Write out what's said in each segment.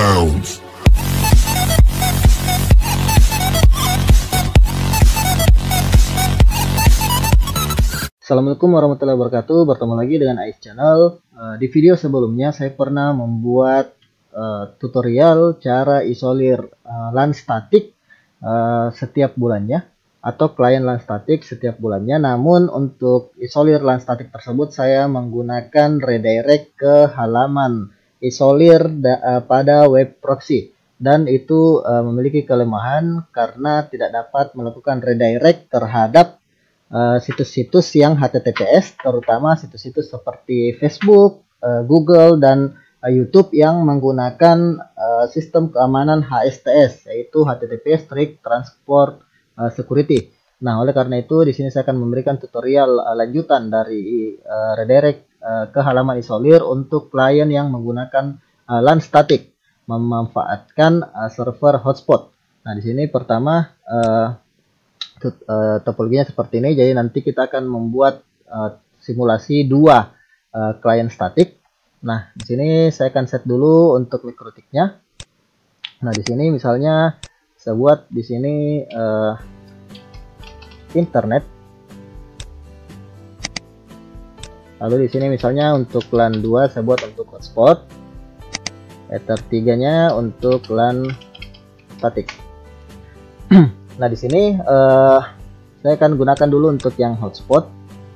bounds. Assalamualaikum warahmatullahi wabarakatuh. Bertemu lagi dengan Ais Channel. Di video sebelumnya saya pernah membuat tutorial cara isolir LAN statik setiap bulannya atau klien LAN statik setiap bulannya. Namun untuk isolir LAN statik tersebut saya menggunakan redirect ke halaman isolir pada web proxy, dan itu memiliki kelemahan karena tidak dapat melakukan redirect terhadap situs-situs yang HTTPS, terutama situs-situs seperti Facebook, Google, dan YouTube yang menggunakan sistem keamanan HSTS, yaitu HTTP Strict Transport Security. Nah, oleh karena itu di sini saya akan memberikan tutorial lanjutan dari redirect ke halaman isolir untuk klien yang menggunakan LAN statik memanfaatkan server hotspot. Nah, di sini pertama topologinya seperti ini. Jadi nanti kita akan membuat simulasi dua klien statik. Nah, di sini saya akan set dulu untuk mikrotiknya. Nah, di sini misalnya saya buat di sini internet. Lalu di sini misalnya untuk LAN 2 saya buat untuk hotspot. Ether 3-nya untuk LAN statik. Nah, di sini saya akan gunakan dulu untuk yang hotspot.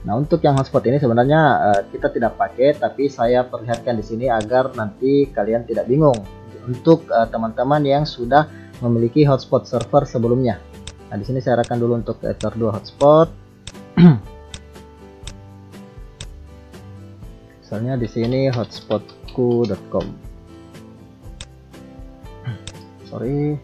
Nah, untuk yang hotspot ini sebenarnya kita tidak pakai, tapi saya perlihatkan di sini agar nanti kalian tidak bingung untuk teman-teman yang sudah memiliki hotspot server sebelumnya. Nah, di sini saya arahkan dulu untuk Ether 2 hotspot. Misalnya di sini hotspotku.com. Sorry.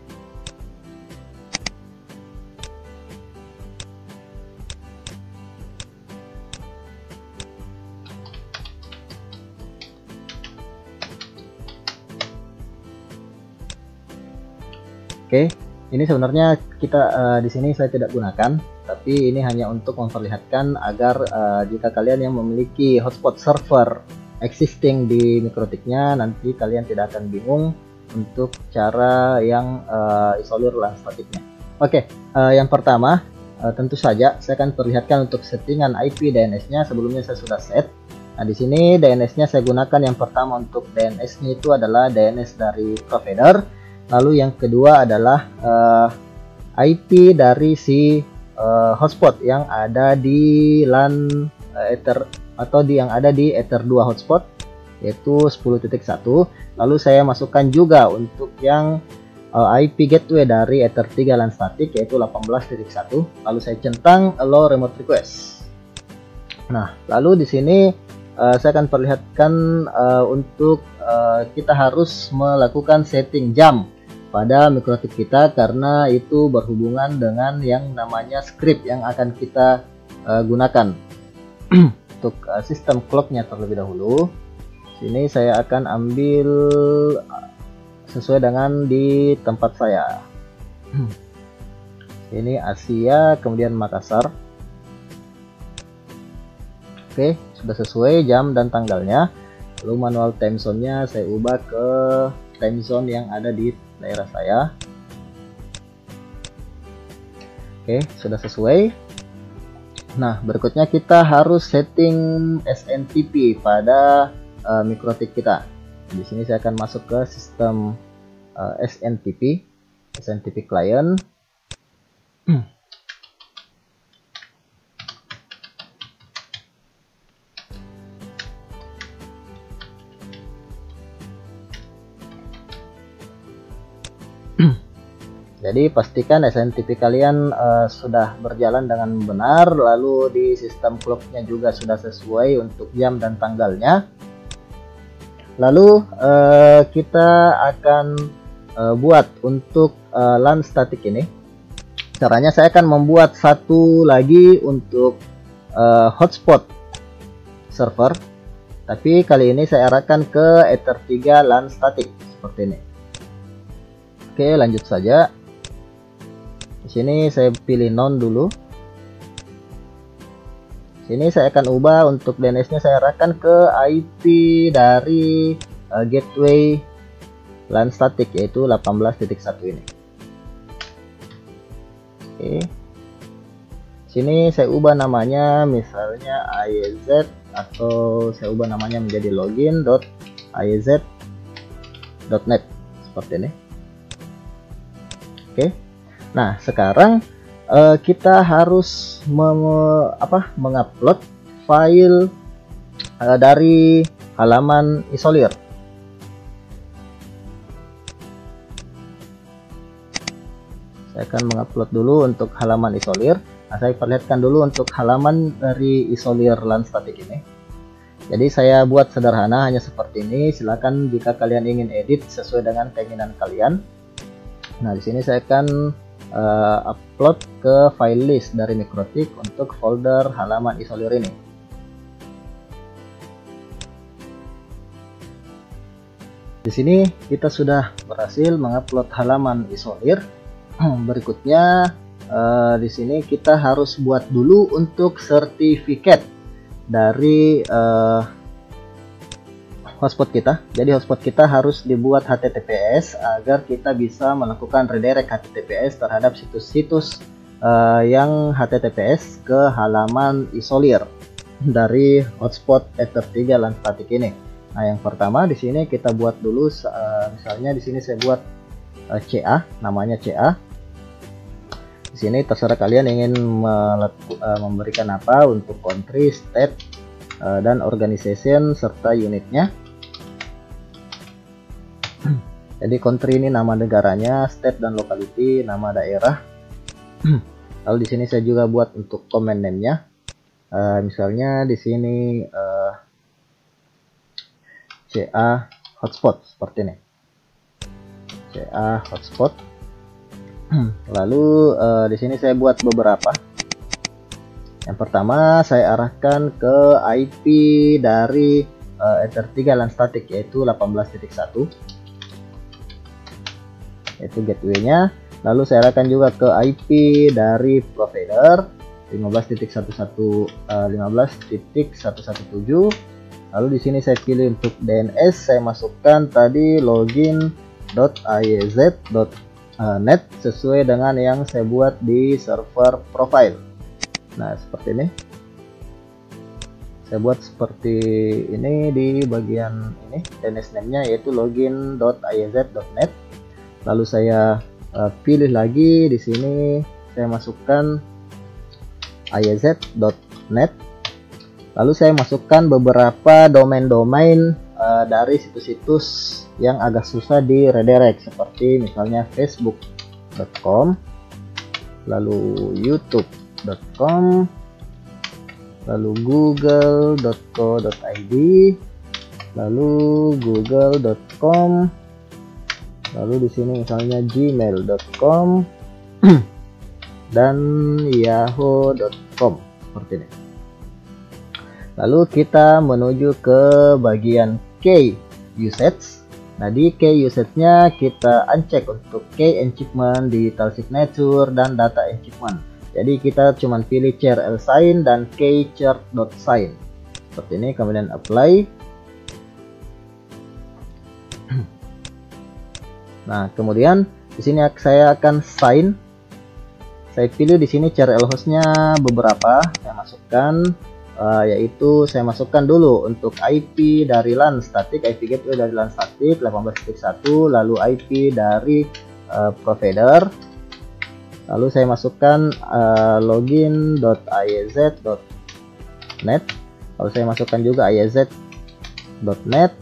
Oke, ini sebenarnya kita di sini saya tidak gunakan, tapi ini hanya untuk memperlihatkan agar jika kalian yang memiliki hotspot server existing di mikrotiknya, nanti kalian tidak akan bingung untuk cara yang isolir LAN statiknya. Oke, yang pertama tentu saja saya akan perlihatkan untuk settingan IP DNS-nya. Sebelumnya saya sudah set. Nah, di sini DNS-nya saya gunakan yang pertama untuk DNS-nya itu adalah DNS dari provider. Lalu yang kedua adalah IP dari si hotspot yang ada di LAN Ether atau yang ada di Ether 2 hotspot, yaitu 10.1. Lalu saya masukkan juga untuk yang IP gateway dari Ether 3 LAN statik, yaitu 18.1. Lalu saya centang allow remote request. Nah, lalu di sini saya akan perlihatkan untuk kita harus melakukan setting jam pada mikrotik kita, karena itu berhubungan dengan yang namanya script yang akan kita gunakan. Untuk sistem clocknya terlebih dahulu, sini saya akan ambil sesuai dengan di tempat saya. Ini Asia, kemudian Makassar. Oke, sudah sesuai jam dan tanggalnya. Lalu manual time zone-nya saya ubah ke time zone yang ada di daerah saya. Oke, sudah sesuai. Nah, berikutnya kita harus setting SNTP pada mikrotik kita. Di sini saya akan masuk ke sistem SNTP client. Jadi pastikan SNTP kalian sudah berjalan dengan benar, lalu di sistem clocknya juga sudah sesuai untuk jam dan tanggalnya. Lalu kita akan buat untuk LAN statik ini. Caranya saya akan membuat satu lagi untuk hotspot server, tapi kali ini saya arahkan ke Ether 3 LAN statik seperti ini. Oke, lanjut saja. Di sini saya pilih non dulu. Sini saya akan ubah untuk DNS-nya, saya arahkan ke IP dari gateway LAN statik, yaitu 18.1 ini. Oke. Sini saya ubah namanya misalnya IEZ, atau saya ubah namanya menjadi login.iez.net seperti ini. Oke. Nah, sekarang kita harus mengupload file dari halaman isolir. Saya akan mengupload dulu untuk halaman isolir. Nah, saya perlihatkan dulu untuk halaman dari isolir LAN statik ini. Jadi saya buat sederhana hanya seperti ini. Silakan jika kalian ingin edit sesuai dengan keinginan kalian. Nah, di sini saya akan upload ke file list dari Mikrotik untuk folder halaman isolir ini. Di sini kita sudah berhasil mengupload halaman isolir. Berikutnya di sini kita harus buat dulu untuk sertifikat dari hotspot kita. Jadi hotspot kita harus dibuat HTTPS agar kita bisa melakukan redirect HTTPS terhadap situs-situs yang HTTPS ke halaman isolir dari hotspot Ether3 LAN statik ini. Nah, yang pertama di sini kita buat dulu, misalnya di sini saya buat CA, namanya CA. Di sini terserah kalian ingin memberikan apa untuk country, state, dan organization serta unitnya. Jadi country ini nama negaranya, state dan locality nama daerah. Lalu di sini saya juga buat untuk command name-nya. Misalnya di sini CA hotspot seperti ini. CA hotspot. Lalu di sini saya buat beberapa. Yang pertama saya arahkan ke IP dari Ether3 LAN statik, yaitu 18.1, yaitu gateway-nya. Lalu saya arahkan juga ke IP dari provider 15.117. Lalu di sini saya pilih untuk DNS, saya masukkan tadi login.iez.net sesuai dengan yang saya buat di server profile. Nah, seperti ini. Saya buat seperti ini di bagian ini, DNS name-nya yaitu login.iez.net. Lalu saya pilih lagi di sini, saya masukkan iez.net. Lalu saya masukkan beberapa domain-domain dari situs-situs yang agak susah di redirect, seperti misalnya facebook.com, lalu youtube.com, lalu google.co.id, lalu google.com, lalu di sini misalnya gmail.com dan yahoo.com seperti ini. Lalu kita menuju ke bagian key usage. Nah, di key usage-nya kita uncheck untuk key enchantment, digital signature, dan data enchantment. Jadi kita cuma pilih CRL sign dan key chart.sign. Seperti ini, kemudian apply. Nah, kemudian di sini saya akan sign. Saya pilih di sini CRL hostnya beberapa, saya masukkan. Yaitu saya masukkan dulu untuk IP dari LAN statik, IP gateway dari LAN statik 18.1, lalu IP dari provider, lalu saya masukkan login.iez.net, lalu saya masukkan juga iez.net,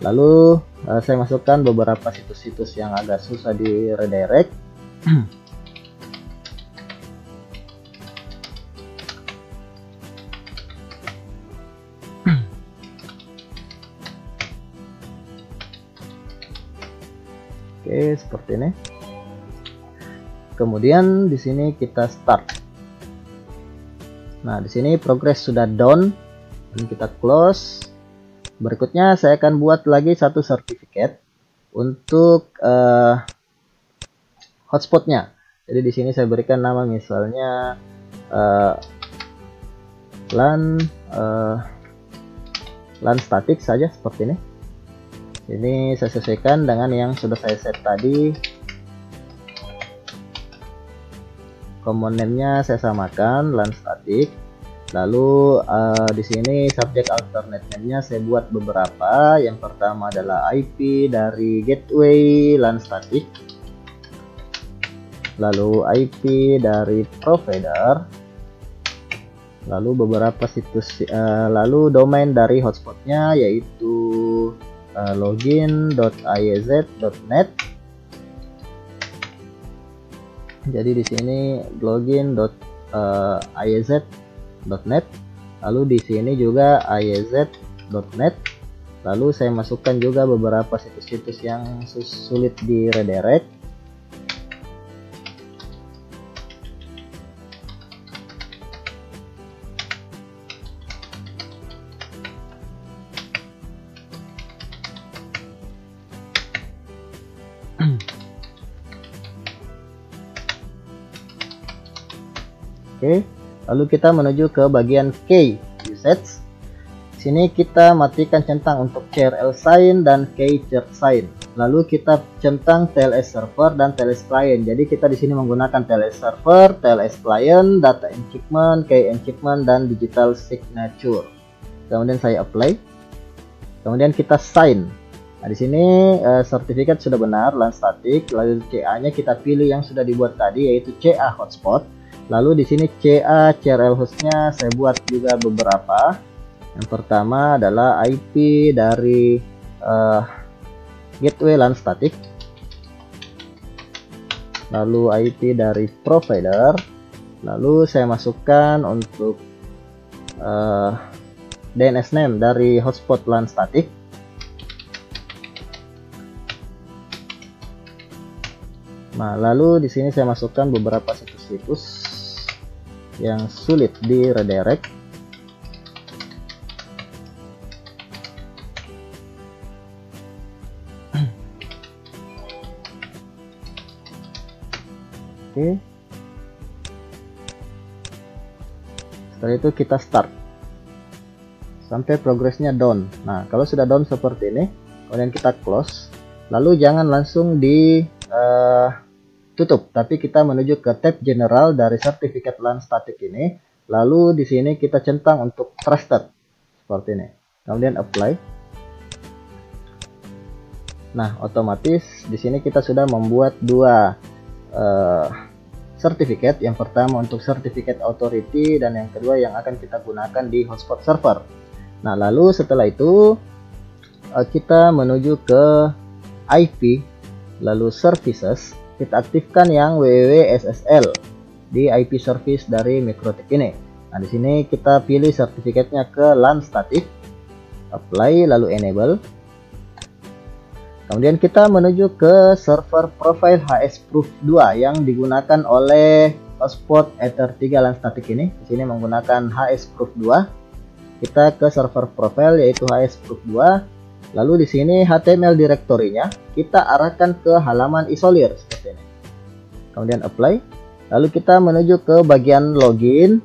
lalu saya masukkan beberapa situs-situs yang agak susah di redirect. Oke, seperti ini. Kemudian di sini kita start. Nah, di sini progress sudah done dan kita close. Berikutnya saya akan buat lagi satu sertifikat untuk hotspotnya. Jadi di sini saya berikan nama misalnya LAN statik saja seperti ini. Ini saya sesuaikan dengan yang sudah saya set tadi. Komponennya saya samakan LAN static. Lalu di sini subject alternate name-nya saya buat beberapa. Yang pertama adalah IP dari gateway LAN static. Lalu IP dari provider. Lalu beberapa situs, lalu domain dari hotspotnya yaitu login.iez.net. Jadi di sini login.iez.net. Lalu di sini juga iez.net. Lalu saya masukkan juga beberapa situs-situs yang sulit di redirect. Oke, lalu kita menuju ke bagian key usage. Sini kita matikan centang untuk CRL sign dan key church sign. Lalu kita centang TLS server dan TLS client. Jadi kita di sini menggunakan TLS server, TLS client, data enchantment, key enchantment, dan digital signature. Kemudian saya apply. Kemudian kita sign. Nah, di sini sertifikat sudah benar LAN static. Lalu CA-nya kita pilih yang sudah dibuat tadi yaitu CA hotspot. Lalu di sini CA CRL hostnya saya buat juga beberapa. Yang pertama adalah IP dari gateway LAN static. Lalu IP dari provider. Lalu saya masukkan untuk DNS name dari hotspot LAN static. Nah, lalu di sini saya masukkan beberapa situs-situs yang sulit di redirect. Oke. Setelah itu kita start sampai progresnya down. Nah, kalau sudah down seperti ini, kemudian kita close. Lalu jangan langsung di tutup, tapi kita menuju ke tab general dari sertifikat LAN static ini. Lalu di sini kita centang untuk trusted seperti ini. Kemudian apply. Nah, otomatis di sini kita sudah membuat dua sertifikat. Yang pertama untuk sertifikat authority dan yang kedua yang akan kita gunakan di hotspot server. Nah, lalu setelah itu kita menuju ke IP, lalu services. Kita aktifkan yang www.ssl di IP service dari Mikrotik ini. Nah, di sini kita pilih sertifikatnya ke LAN static, apply, lalu enable. Kemudian kita menuju ke server profile hsproof 2 yang digunakan oleh hotspot Ether 3 LAN static ini. Di sini menggunakan hsproof 2. Kita ke server profile yaitu hsproof 2. Lalu di sini HTML direktorinya kita arahkan ke halaman isolir seperti ini. Kemudian apply. Lalu kita menuju ke bagian login.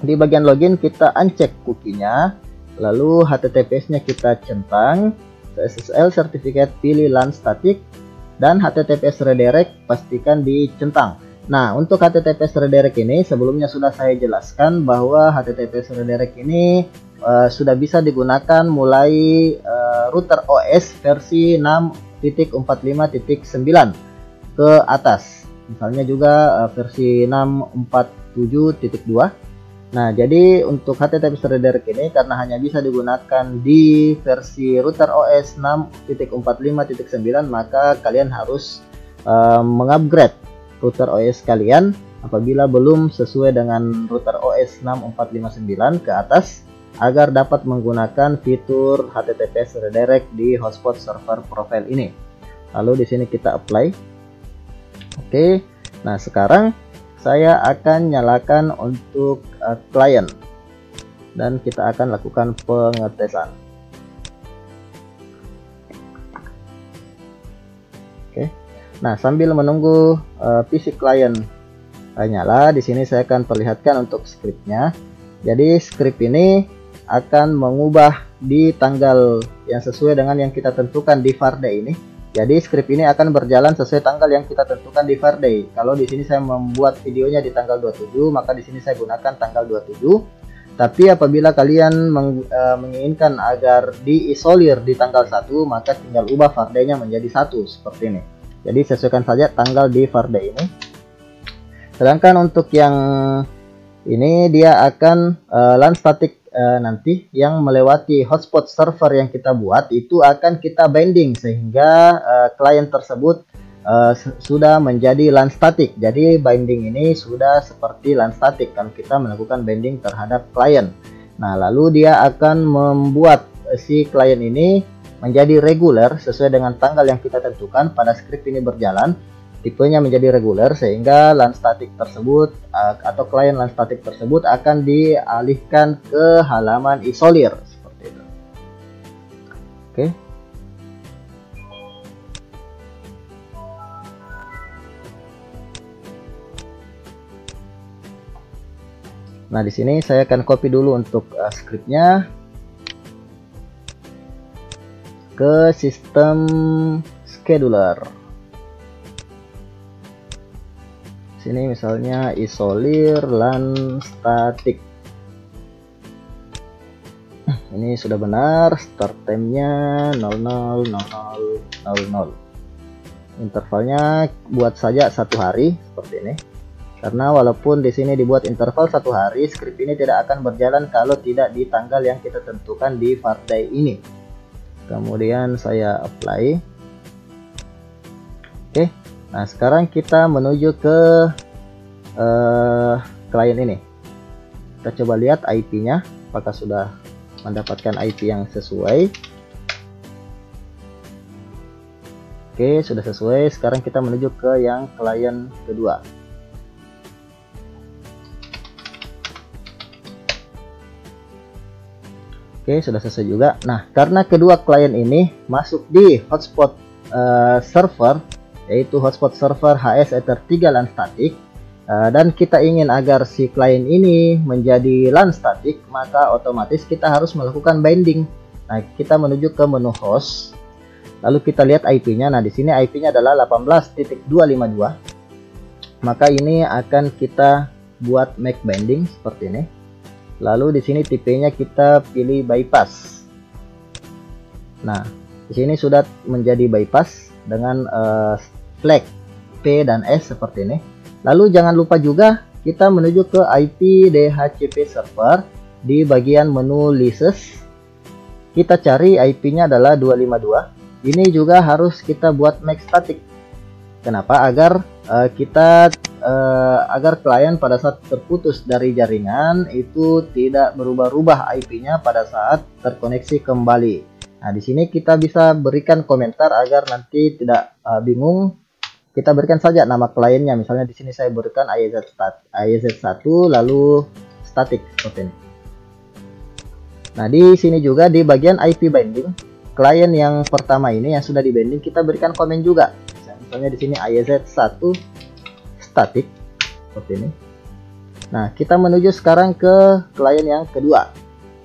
Di bagian login kita uncheck cookie-nya. Lalu HTTPS-nya kita centang. SSL sertifikat pilih LAN static dan HTTPS redirect pastikan dicentang. Nah, untuk HTTPS redirect ini sebelumnya sudah saya jelaskan bahwa HTTPS redirect ini sudah bisa digunakan mulai router OS versi 6.45.9 ke atas. Misalnya juga versi 6.47.2. Nah, jadi untuk HTTPS redirect ini karena hanya bisa digunakan di versi router OS 6.45.9, maka kalian harus mengupgrade router OS kalian apabila belum sesuai dengan router OS 6459 ke atas agar dapat menggunakan fitur HTTPS redirect di hotspot server profile ini. Lalu di sini kita apply. Oke. Nah, sekarang saya akan nyalakan untuk client dan kita akan lakukan pengetesan. Oke. Nah, sambil menunggu PC client nyala, di sini saya akan perlihatkan untuk scriptnya. Jadi script ini akan mengubah di tanggal yang sesuai dengan yang kita tentukan di Varday ini. Jadi script ini akan berjalan sesuai tanggal yang kita tentukan di Varday. Kalau di sini saya membuat videonya di tanggal 27, maka di sini saya gunakan tanggal 27. Tapi apabila kalian menginginkan agar diisolir di tanggal 1, maka tinggal ubah Varday-nya menjadi 1 seperti ini. Jadi sesuaikan saja tanggal di Varday ini. Sedangkan untuk yang ini dia akan LAN static nanti yang melewati hotspot server yang kita buat itu akan kita binding sehingga klien tersebut sudah menjadi LAN static. Jadi binding ini sudah seperti LAN static kalau kita melakukan binding terhadap klien. Nah, lalu dia akan membuat si klien ini menjadi reguler sesuai dengan tanggal yang kita tentukan pada script ini berjalan. Tipenya menjadi reguler sehingga LAN static tersebut atau klien LAN static tersebut akan dialihkan ke halaman isolir seperti itu. Oke. Nah, di sini saya akan copy dulu untuk scriptnya ke sistem scheduler. Sini misalnya isolir LAN static. Ini sudah benar, start time-nya 00.00.00. Intervalnya buat saja 1 hari seperti ini. Karena walaupun di sini dibuat interval 1 hari, script ini tidak akan berjalan kalau tidak di tanggal yang kita tentukan di Varday ini. Kemudian saya apply. Oke. Nah, sekarang kita menuju ke klien ini. Kita coba lihat IP-nya, apakah sudah mendapatkan IP yang sesuai. Oke, sudah sesuai. Sekarang kita menuju ke yang klien kedua. Oke, sudah selesai juga. Nah, karena kedua klien ini masuk di hotspot server, yaitu hotspot server HS Ether 3 LAN static, dan kita ingin agar si klien ini menjadi LAN static, maka otomatis kita harus melakukan binding. Nah, kita menuju ke menu host, lalu kita lihat IP-nya. Nah, di sini IP-nya adalah 18.252. Maka ini akan kita buat make binding seperti ini. Lalu di sini tipenya kita pilih bypass. Nah, di sini sudah menjadi bypass dengan flag P dan S seperti ini. Lalu jangan lupa juga kita menuju ke IP DHCP server. Di bagian menu leases kita cari IP-nya adalah 252. Ini juga harus kita buat make static. Kenapa? Agar agar klien pada saat terputus dari jaringan itu tidak berubah-ubah IP-nya pada saat terkoneksi kembali. Nah, di sini kita bisa berikan komentar agar nanti tidak bingung. Kita berikan saja nama kliennya. Misalnya di sini saya berikan IZ1 lalu static seperti ini. Nah, di sini juga di bagian IP binding, klien yang pertama ini yang sudah di binding kita berikan komen juga. Misalnya di sini IZ1 static seperti ini. Nah, kita menuju sekarang ke klien yang kedua.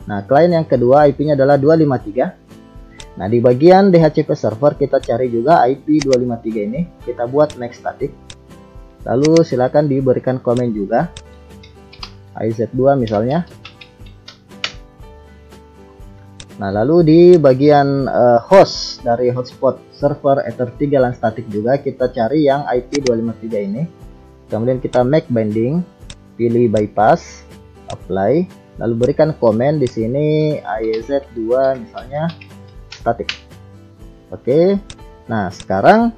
Nah, klien yang kedua IP-nya adalah 253. Nah, di bagian DHCP server kita cari juga IP 253 ini, kita buat make static. Lalu silakan diberikan komen juga. IZ2 misalnya. Nah, lalu di bagian host dari hotspot server Ether 3 LAN static juga kita cari yang IP 253 ini. Kemudian kita make binding, pilih bypass, apply, lalu berikan komen di sini IZ2 misalnya static. Oke. Nah, sekarang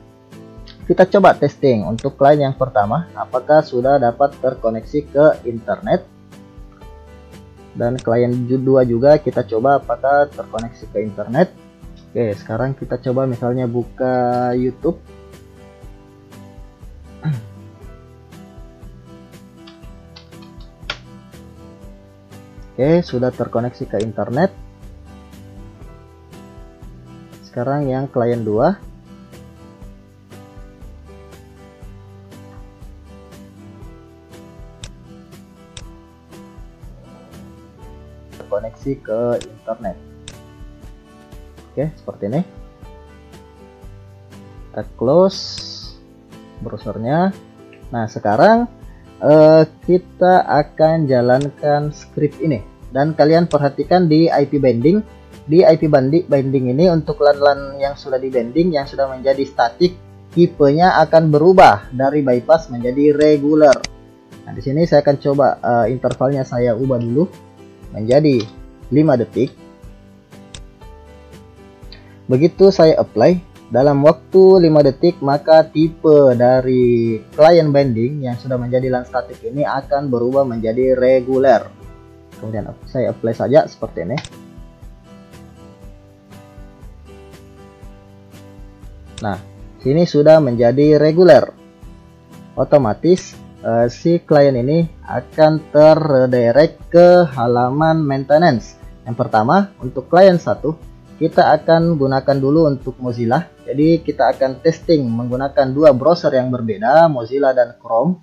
kita coba testing untuk klien yang pertama apakah sudah dapat terkoneksi ke internet, dan klien kedua juga kita coba apakah terkoneksi ke internet. Oke, sekarang kita coba misalnya buka YouTube. Oke, sudah terkoneksi ke internet. Sekarang yang klien 2. Terkoneksi ke internet. Oke, seperti ini. Kita close browsernya. Nah, sekarang kita akan jalankan script ini, dan kalian perhatikan di IP binding. Di IP binding ini untuk LAN yang sudah di binding, yang sudah menjadi statik, tipenya akan berubah dari bypass menjadi regular. Nah, di sini saya akan coba intervalnya saya ubah dulu menjadi 5 detik. Begitu saya apply, dalam waktu 5 detik maka tipe dari client binding yang sudah menjadi LAN statik ini akan berubah menjadi regular. Kemudian saya apply saja seperti ini. Nah, sini sudah menjadi regular. Otomatis si klien ini akan terredirect ke halaman maintenance. Yang pertama, untuk klien 1, kita akan gunakan dulu untuk Mozilla. Jadi kita akan testing menggunakan 2 browser yang berbeda, Mozilla dan Chrome.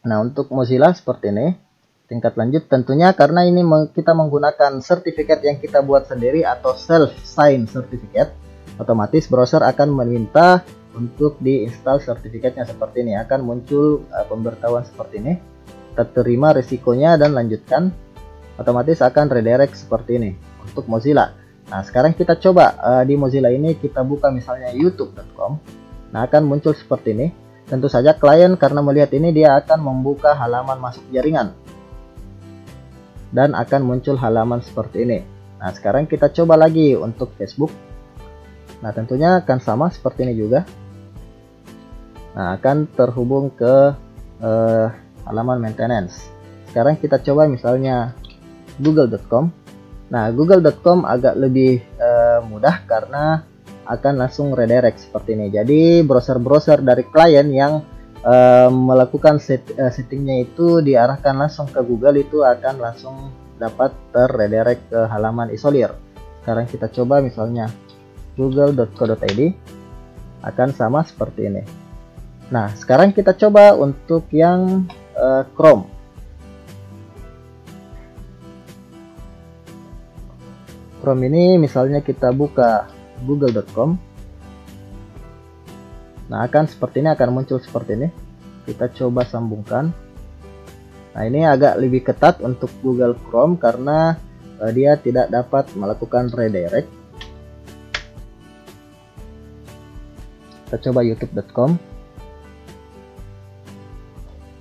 Nah, untuk Mozilla seperti ini. Tingkat lanjut tentunya karena ini kita menggunakan sertifikat yang kita buat sendiri atau self sign certificate, otomatis browser akan meminta untuk diinstal sertifikatnya seperti ini. Akan muncul pemberitahuan seperti ini, terima risikonya dan lanjutkan. Otomatis akan redirect seperti ini untuk Mozilla. Nah, sekarang kita coba di Mozilla ini kita buka misalnya youtube.com. Nah, akan muncul seperti ini. Tentu saja klien karena melihat ini dia akan membuka halaman masuk jaringan dan akan muncul halaman seperti ini. Nah, sekarang kita coba lagi untuk Facebook. Nah, tentunya akan sama seperti ini juga. Nah, akan terhubung ke halaman maintenance. Sekarang kita coba misalnya google.com. Nah, google.com agak lebih mudah karena akan langsung redirect seperti ini. Jadi browser-browser dari klien yang melakukan settingnya itu diarahkan langsung ke Google, itu akan langsung dapat terredirect ke halaman isolir. Sekarang kita coba misalnya google.co.id, akan sama seperti ini. Nah, sekarang kita coba untuk yang Chrome. Chrome ini misalnya kita buka google.com. Nah, akan seperti ini, akan muncul seperti ini. Kita coba sambungkan. Nah, ini agak lebih ketat untuk Google Chrome karena dia tidak dapat melakukan redirect. Kita coba youtube.com.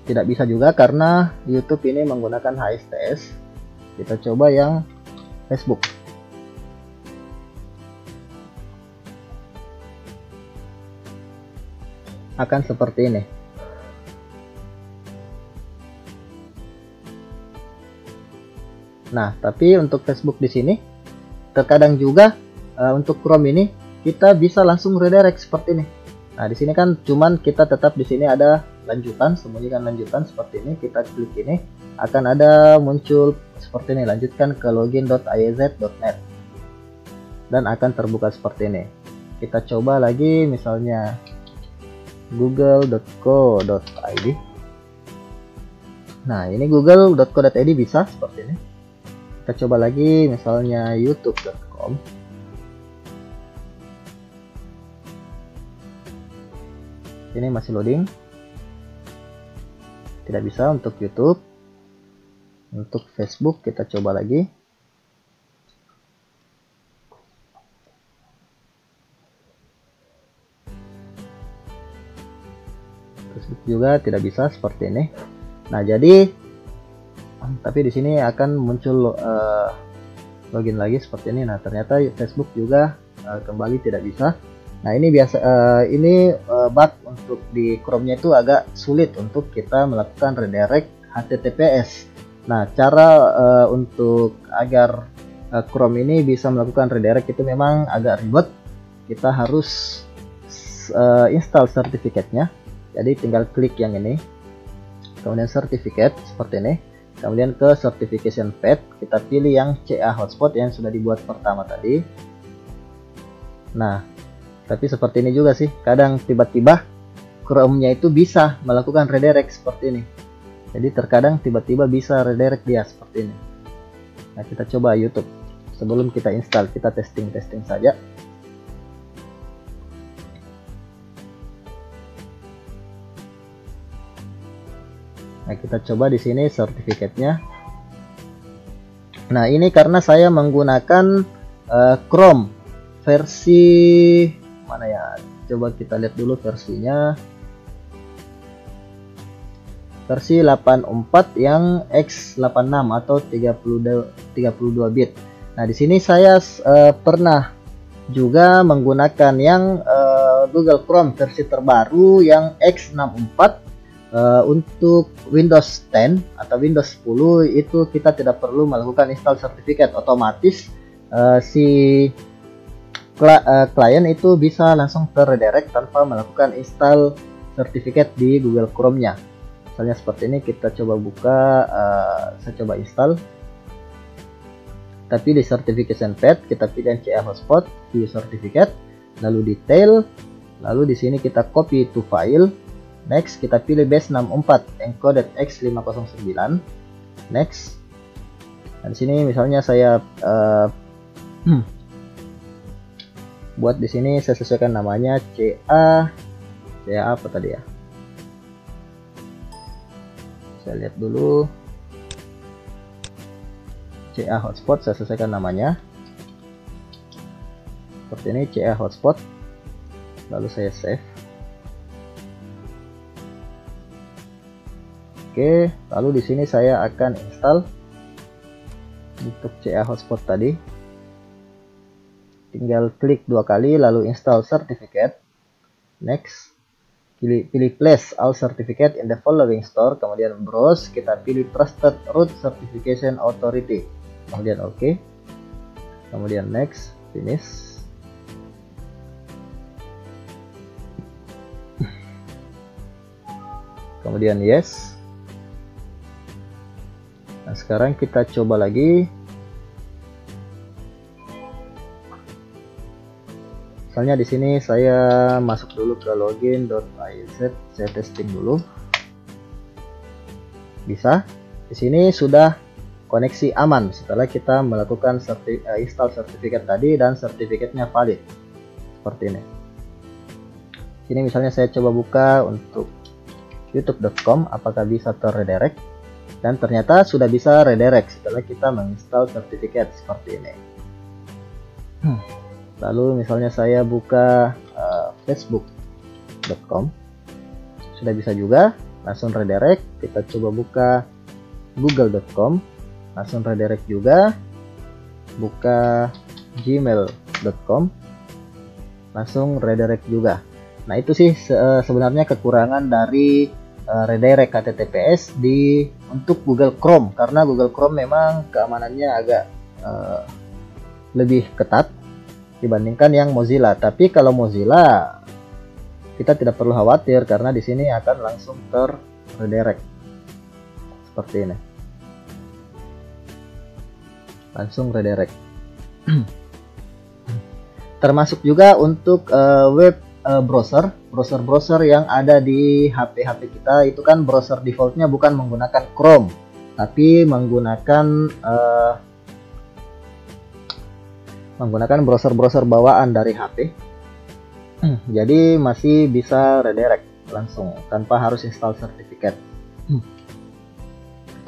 Tidak bisa juga karena YouTube ini menggunakan HSTS. Kita coba yang Facebook. Akan seperti ini. Nah, tapi untuk Facebook di sini terkadang juga untuk Chrome ini kita bisa langsung redirect seperti ini. Nah, di sini kan cuman kita tetap di sini ada lanjutan, sembunyikan lanjutan seperti ini. Kita klik ini, akan ada muncul seperti ini, lanjutkan ke login.iz.net dan akan terbuka seperti ini. Kita coba lagi misalnya google.co.id. Nah, ini google.co.id bisa seperti ini. Kita coba lagi misalnya youtube.com. Ini masih loading. Tidak bisa untuk YouTube. Untuk Facebook kita coba lagi. Facebook juga tidak bisa seperti ini. Nah, jadi tapi di sini akan muncul login lagi seperti ini. Nah, ternyata Facebook juga kembali tidak bisa. Nah, ini biasa ini bug untuk di Chrome-nya itu agak sulit untuk kita melakukan redirect HTTPS. Nah, cara untuk agar Chrome ini bisa melakukan redirect itu memang agak ribet. Kita harus install sertifikatnya. Jadi tinggal klik yang ini, kemudian certificate seperti ini, kemudian ke certification path, kita pilih yang CA hotspot yang sudah dibuat pertama tadi. Nah, tapi seperti ini juga sih, kadang tiba-tiba Chrome-nya itu bisa melakukan redirect seperti ini. Jadi terkadang tiba-tiba bisa redirect dia seperti ini. Nah, kita coba YouTube sebelum kita install, kita testing saja. Nah, kita coba di sini sertifikatnya. Nah, ini karena saya menggunakan Chrome versi mana ya? Coba kita lihat dulu versinya. Versi 84 yang X86 atau 32 bit. Nah, di sini saya pernah juga menggunakan yang Google Chrome versi terbaru yang X64. Untuk Windows 10 atau Windows 10 itu kita tidak perlu melakukan install certificate, otomatis si klien itu bisa langsung terredirect tanpa melakukan install certificate di Google Chrome-nya. Misalnya seperti ini, kita coba buka, saya coba install, tapi di certification path kita pilih CA hotspot, view certificate, lalu detail, lalu di sini kita copy to file. Next, kita pilih base 64 encoded X509. Next. Dan sini misalnya saya buat di sini, saya sesuaikan namanya CA apa tadi ya? Saya lihat dulu. CA hotspot, saya sesuaikan namanya. Seperti ini, CA hotspot. Lalu saya save. Oke, lalu di sini saya akan install untuk CA hotspot tadi. Tinggal klik 2 kali lalu install certificate. Next, pilih place all certificate in the following store, kemudian browse, kita pilih trusted root certification authority, kemudian oke, kemudian next, finish. Kemudian yes. Nah, sekarang kita coba lagi. Misalnya di sini saya masuk dulu ke login.iz, saya testing dulu. Bisa. Di sini sudah koneksi aman setelah kita melakukan install sertifikat tadi dan sertifikatnya valid. Seperti ini. Sini misalnya saya coba buka untuk youtube.com, apakah bisa terredirect? Dan ternyata sudah bisa redirect setelah kita menginstal sertifikat seperti ini. Lalu misalnya saya buka facebook.com, sudah bisa juga langsung redirect. Kita coba buka google.com, langsung redirect juga. Buka gmail.com, langsung redirect juga. Nah, itu sih sebenarnya kekurangan dari redirect HTTPS untuk Google Chrome, karena Google Chrome memang keamanannya agak lebih ketat dibandingkan yang Mozilla. Tapi kalau Mozilla kita tidak perlu khawatir karena di sini akan langsung terredirect seperti ini, langsung redirect. Termasuk juga untuk web browser yang ada di HP kita, itu kan browser defaultnya bukan menggunakan Chrome tapi menggunakan browser bawaan dari HP. Jadi masih bisa redirect langsung tanpa harus install sertifikat.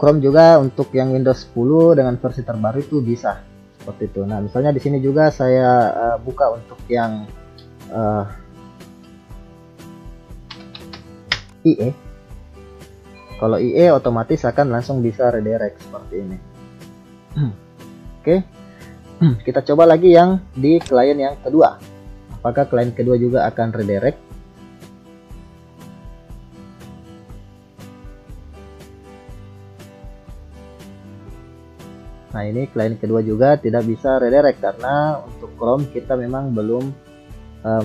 Chrome juga untuk yang Windows 10 dengan versi terbaru itu bisa seperti itu. Nah, misalnya di sini juga saya buka untuk yang IE. Kalau IE otomatis akan langsung bisa redirect seperti ini. Oke. Kita coba lagi yang di klien yang kedua. Apakah klien kedua juga akan redirect? Nah, ini klien kedua juga tidak bisa redirect karena untuk Chrome kita memang belum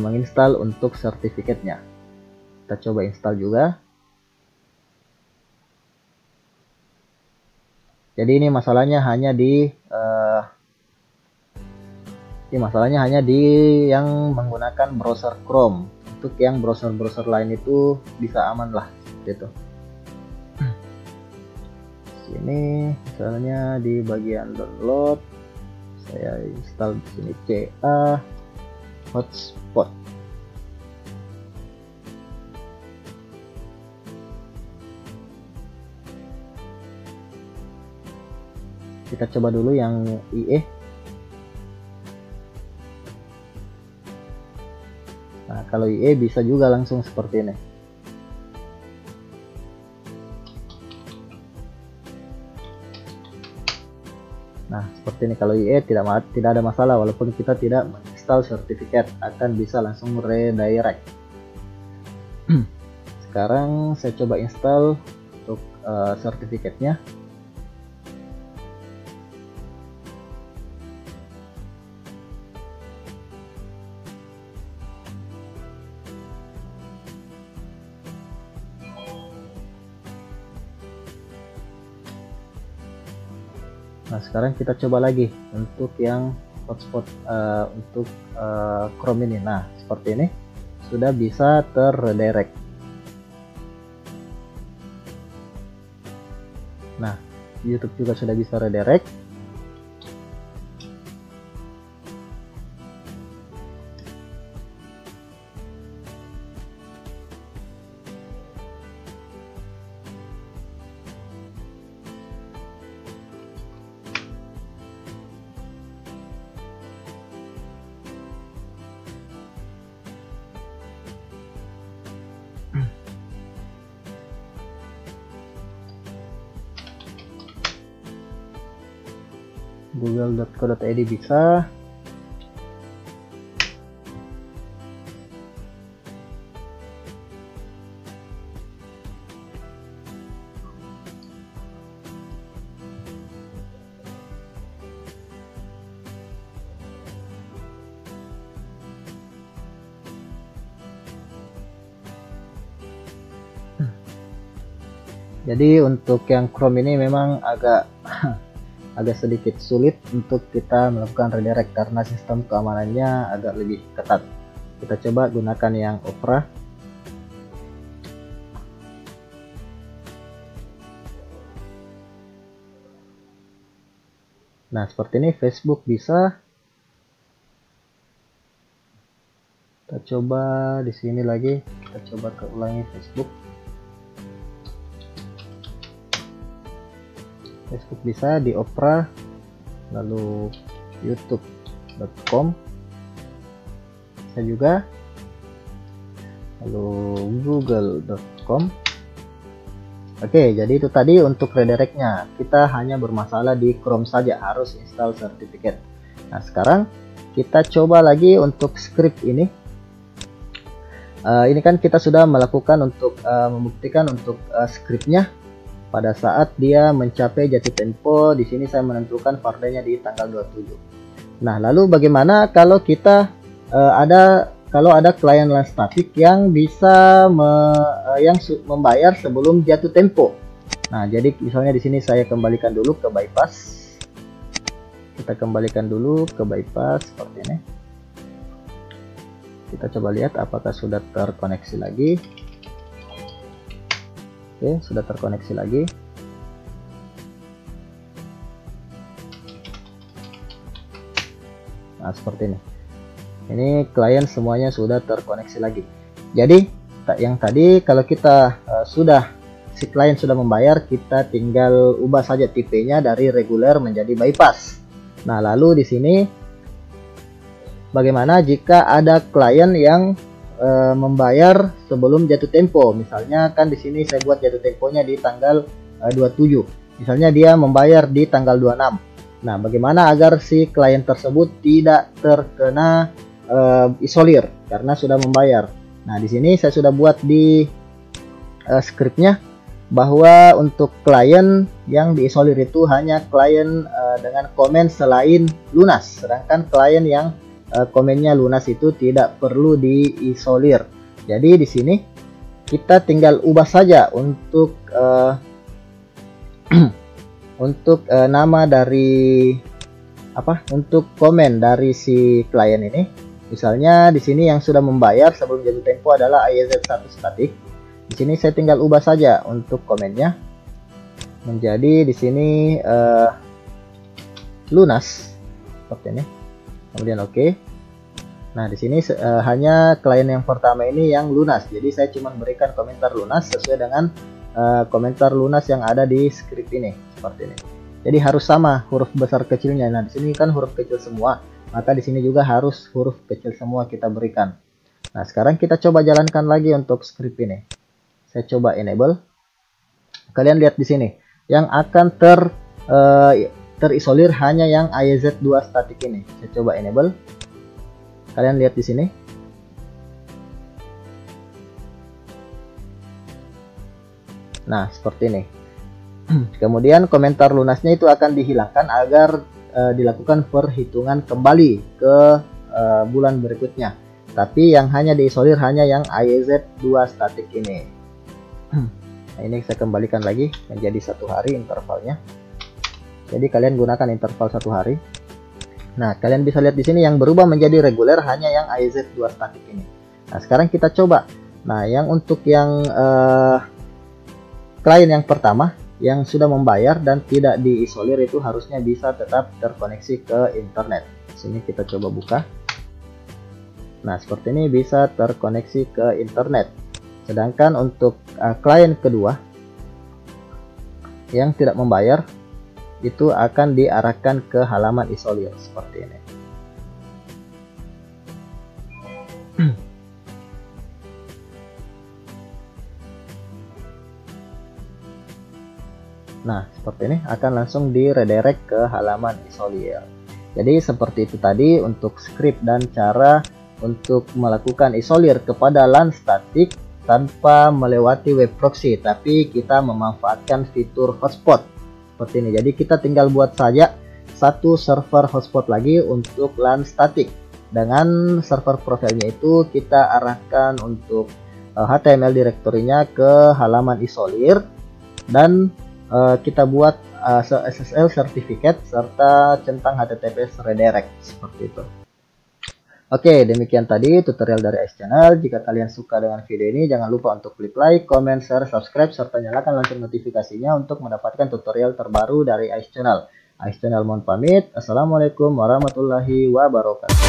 menginstal untuk sertifikatnya. Kita coba install juga. Jadi ini masalahnya hanya di yang menggunakan browser Chrome. Untuk yang browser lain itu bisa aman lah gitu. Sini misalnya di bagian download Saya install di sini CA hotspot. Kita coba dulu yang IE. Nah, kalau IE bisa juga langsung seperti ini. Nah, seperti ini. Kalau IE tidak ada masalah, walaupun kita tidak menginstal sertifikat, akan bisa langsung redirect. Sekarang saya coba install untuk sertifikatnya. Nah, sekarang kita coba lagi untuk yang hotspot untuk Chrome ini. Nah, seperti ini sudah bisa terredirect. Nah, YouTube juga sudah bisa redirect. Google.co.id bisa. Jadi untuk yang Chrome ini memang agak sedikit sulit untuk kita melakukan redirect karena sistem keamanannya agak lebih ketat. Kita coba gunakan yang Opera. Nah, seperti ini. Facebook bisa. Kita coba di sini lagi. Kita coba ulangi Facebook. Facebook bisa di Opera, lalu youtube.com bisa juga, lalu google.com. Oke, jadi itu tadi untuk redirectnya. Kita hanya bermasalah di Chrome saja, harus install sertifikat. Nah, sekarang kita coba lagi untuk script ini. Ini kan kita sudah melakukan untuk membuktikan untuk scriptnya. Pada saat dia mencapai jatuh tempo, di sini saya menentukan fardenya di tanggal 27. Nah, lalu bagaimana kalau kita kalau ada klien LAN statik yang bisa membayar sebelum jatuh tempo? Nah, jadi misalnya di sini saya kembalikan dulu ke bypass. Kita kembalikan dulu ke bypass seperti ini. Kita coba lihat apakah sudah terkoneksi lagi. Oke, sudah terkoneksi lagi. Nah, seperti ini. Ini klien semuanya sudah terkoneksi lagi. Jadi, yang tadi kalau kita si klien sudah membayar, kita tinggal ubah saja tipenya dari reguler menjadi bypass. Nah, lalu di sini bagaimana jika ada klien yang membayar sebelum jatuh tempo? Misalnya kan di sini saya buat jatuh temponya di tanggal 27. Misalnya dia membayar di tanggal 26. Nah, bagaimana agar si klien tersebut tidak terkena isolir karena sudah membayar? Nah, di sini saya sudah buat di scriptnya bahwa untuk klien yang diisolir itu hanya klien dengan komen selain lunas, sedangkan klien yang komennya lunas itu tidak perlu diisolir. Jadi di sini kita tinggal ubah saja untuk nama dari untuk komen dari si klien ini. Misalnya di sini yang sudah membayar sebelum jatuh tempo adalah IEZ1 statik. Di sini saya tinggal ubah saja untuk komennya menjadi di sini lunas. seperti ini. Kemudian oke. Nah, di sini hanya klien yang pertama ini yang lunas. Jadi saya cuma berikan komentar lunas sesuai dengan komentar lunas yang ada di script ini, seperti ini. Jadi harus sama huruf besar kecilnya. Nah, di sini kan huruf kecil semua, maka di sini juga harus huruf kecil semua kita berikan. Nah, sekarang kita coba jalankan lagi untuk script ini. Saya coba enable. Kalian lihat di sini, yang akan terisolir hanya yang IEZ2 static ini. Saya coba enable. Kalian lihat di sini. Nah, seperti ini. Kemudian komentar lunasnya itu akan dihilangkan agar dilakukan perhitungan kembali ke bulan berikutnya. Tapi yang hanya diisolir hanya yang IEZ2 static ini. Nah, ini saya kembalikan lagi menjadi 1 hari intervalnya. Jadi kalian gunakan interval 1 hari. Nah, kalian bisa lihat di sini yang berubah menjadi reguler hanya yang IEZ2 static ini. Nah, sekarang kita coba. Nah, yang untuk yang klien yang pertama yang sudah membayar dan tidak diisolir itu harusnya bisa tetap terkoneksi ke internet. Sini kita coba buka. Nah, seperti ini bisa terkoneksi ke internet. Sedangkan untuk klien kedua yang tidak membayar itu akan diarahkan ke halaman isolir seperti ini. Nah, seperti ini akan langsung di redirect ke halaman isolir. Jadi seperti itu tadi untuk script dan cara untuk melakukan isolir kepada LAN static tanpa melewati web proxy, tapi kita memanfaatkan fitur hotspot seperti ini. Jadi kita tinggal buat saja satu server hotspot lagi untuk LAN static. Dengan server profilnya itu kita arahkan untuk HTML directory-nya ke halaman isolir dan kita buat SSL certificate serta centang HTTPS redirect seperti itu. Oke, demikian tadi tutorial dari Ais Channel. Jika kalian suka dengan video ini, jangan lupa untuk klik like, comment, share, subscribe, serta nyalakan lonceng notifikasinya untuk mendapatkan tutorial terbaru dari Ais Channel. Ais Channel mohon pamit. Assalamualaikum warahmatullahi wabarakatuh.